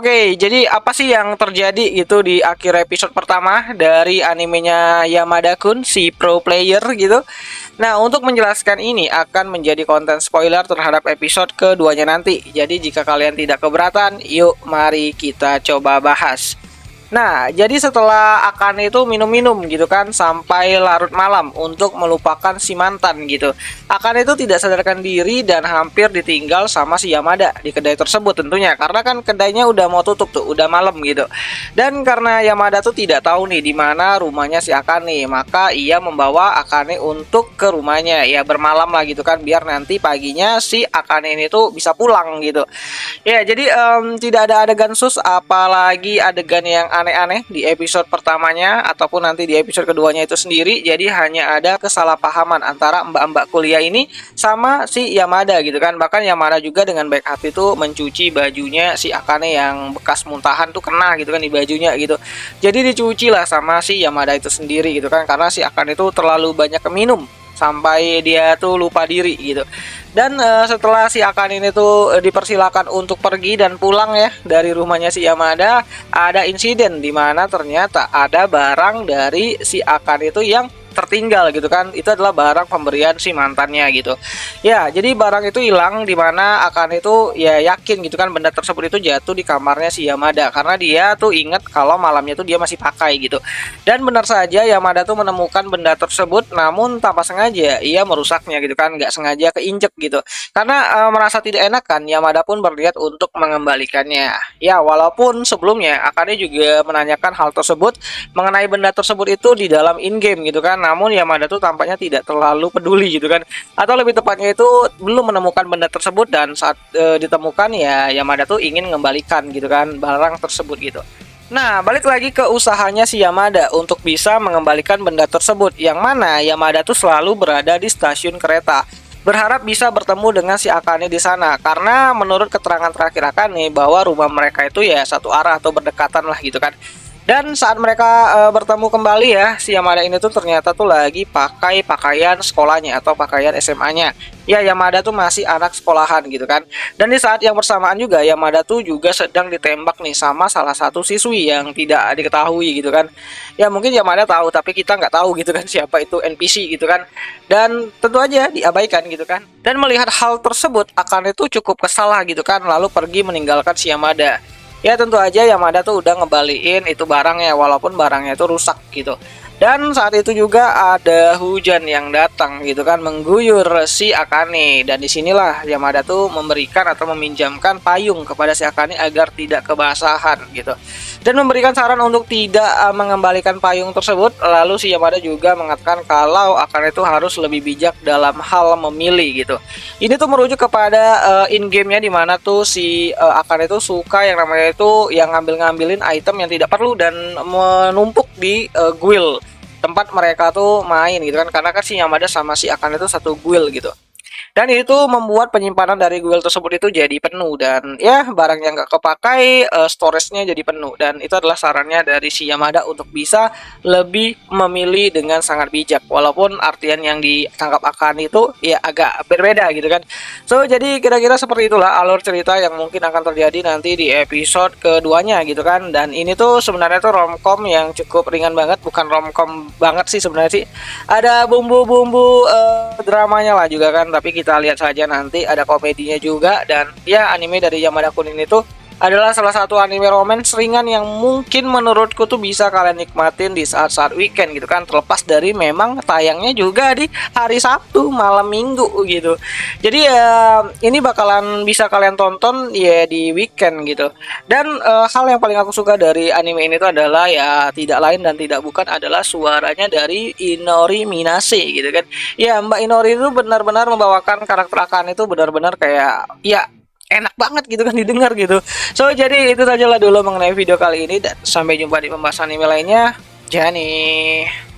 Oke, jadi apa sih yang terjadi gitu di akhir episode pertama dari animenya Yamada-kun, si pro player gitu. Nah, untuk menjelaskan ini akan menjadi konten spoiler terhadap episode keduanya nanti. Jadi jika kalian tidak keberatan, yuk mari kita coba bahas. Nah, jadi setelah Akane itu minum-minum gitu kan sampai larut malam untuk melupakan si mantan gitu. Akane itu tidak sadarkan diri dan hampir ditinggal sama si Yamada di kedai tersebut tentunya karena kan kedainya udah mau tutup tuh, udah malam gitu. Dan karena Yamada tuh tidak tahu nih di mana rumahnya si Akane, maka ia membawa Akane untuk ke rumahnya ya bermalam lah gitu kan biar nanti paginya si Akane ini tuh bisa pulang gitu. Ya, jadi tidak ada adegan sus apalagi adegan yang aneh-aneh di episode pertamanya ataupun nanti di episode keduanya itu sendiri. Jadi hanya ada kesalahpahaman antara mbak-mbak kuliah ini sama si Yamada gitu kan. Bahkan Yamada juga dengan baik hati tuh mencuci bajunya si Akane yang bekas muntahan tuh kena gitu kan di bajunya gitu. Jadi dicuci lah sama si Yamada itu sendiri gitu kan karena si Akane itu terlalu banyak minum sampai dia tuh lupa diri gitu. Dan setelah si Akane ini tuh dipersilakan untuk pergi dan pulang ya dari rumahnya si Yamada, ada insiden di mana ternyata ada barang dari si Akane itu yang tertinggal gitu kan. Itu adalah barang pemberian si mantannya gitu. Ya, jadi barang itu hilang di mana Akane itu ya yakin gitu kan benda tersebut itu jatuh di kamarnya si Yamada karena dia tuh inget kalau malamnya tuh dia masih pakai gitu. Dan benar saja Yamada tuh menemukan benda tersebut namun tanpa sengaja ia merusaknya gitu kan, nggak sengaja keinjek gitu. Karena merasa tidak enak kan, Yamada pun berniat untuk mengembalikannya. Ya, walaupun sebelumnya Akane juga menanyakan hal tersebut mengenai benda tersebut itu di dalam in-game gitu kan. Namun Yamada tuh tampaknya tidak terlalu peduli gitu kan. Atau lebih tepatnya itu belum menemukan benda tersebut dan saat ditemukan ya Yamada tuh ingin mengembalikan gitu kan barang tersebut gitu. Nah, balik lagi ke usahanya si Yamada untuk bisa mengembalikan benda tersebut, yang mana Yamada tuh selalu berada di stasiun kereta, berharap bisa bertemu dengan si Akane di sana karena menurut keterangan terakhir Akane bahwa rumah mereka itu ya satu arah atau berdekatan lah gitu kan. Dan saat mereka bertemu kembali ya, si Yamada ini tuh ternyata tuh lagi pakai pakaian sekolahnya atau pakaian SMA-nya. Ya, Yamada tuh masih anak sekolahan gitu kan. Dan di saat yang bersamaan juga Yamada tuh juga sedang ditembak nih sama salah satu siswi yang tidak diketahui gitu kan. Ya mungkin Yamada tahu tapi kita nggak tahu gitu kan siapa itu NPC gitu kan. Dan tentu aja diabaikan gitu kan. Dan melihat hal tersebut Akane itu cukup kesal lah gitu kan, lalu pergi meninggalkan si Yamada. Ya tentu aja Yamada tuh udah ngebalikin itu barangnya walaupun barangnya itu rusak gitu. Dan saat itu juga ada hujan yang datang gitu kan mengguyur si Akane, dan disinilah Yamada tuh memberikan atau meminjamkan payung kepada si Akane agar tidak kebasahan gitu. Dan memberikan saran untuk tidak mengembalikan payung tersebut. Lalu si Yamada juga mengatakan kalau Akane itu harus lebih bijak dalam hal memilih gitu. Ini tuh merujuk kepada in-game-nya dimana tuh si Akane itu suka yang namanya itu yang ngambil-ngambilin item yang tidak perlu dan menumpuk di guild tempat mereka tuh main gitu kan, karena kan si Yamada sama si Akane itu satu guild gitu. Dan itu membuat penyimpanan dari guild tersebut itu jadi penuh, dan ya barang yang nggak kepakai storage-nya jadi penuh. Dan itu adalah sarannya dari si Yamada untuk bisa lebih memilih dengan sangat bijak, walaupun artian yang ditangkap akan itu ya agak berbeda gitu kan. So jadi kira-kira seperti itulah alur cerita yang mungkin akan terjadi nanti di episode keduanya gitu kan. Dan ini tuh sebenarnya tuh romcom yang cukup ringan banget, bukan romcom banget sih sebenarnya sih, ada bumbu-bumbu dramanya lah juga kan, tapi kita lihat saja nanti ada komedinya juga. Dan ya anime dari Yamada-kun ini tuh adalah salah satu anime romance ringan yang mungkin menurutku tuh bisa kalian nikmatin di saat-saat weekend gitu kan, terlepas dari memang tayangnya juga di hari Sabtu malam minggu gitu. Jadi ya ini bakalan bisa kalian tonton ya di weekend gitu. Dan hal yang paling aku suka dari anime ini tuh adalah ya tidak lain dan tidak bukan adalah suaranya dari Inori Minase gitu kan. Ya Mbak Inori itu benar-benar membawakan karakter Akane itu benar-benar kayak ya enak banget gitu kan didengar gitu. So jadi itu saja lah dulu mengenai video kali ini, dan sampai jumpa di pembahasan anime lainnya. Jani.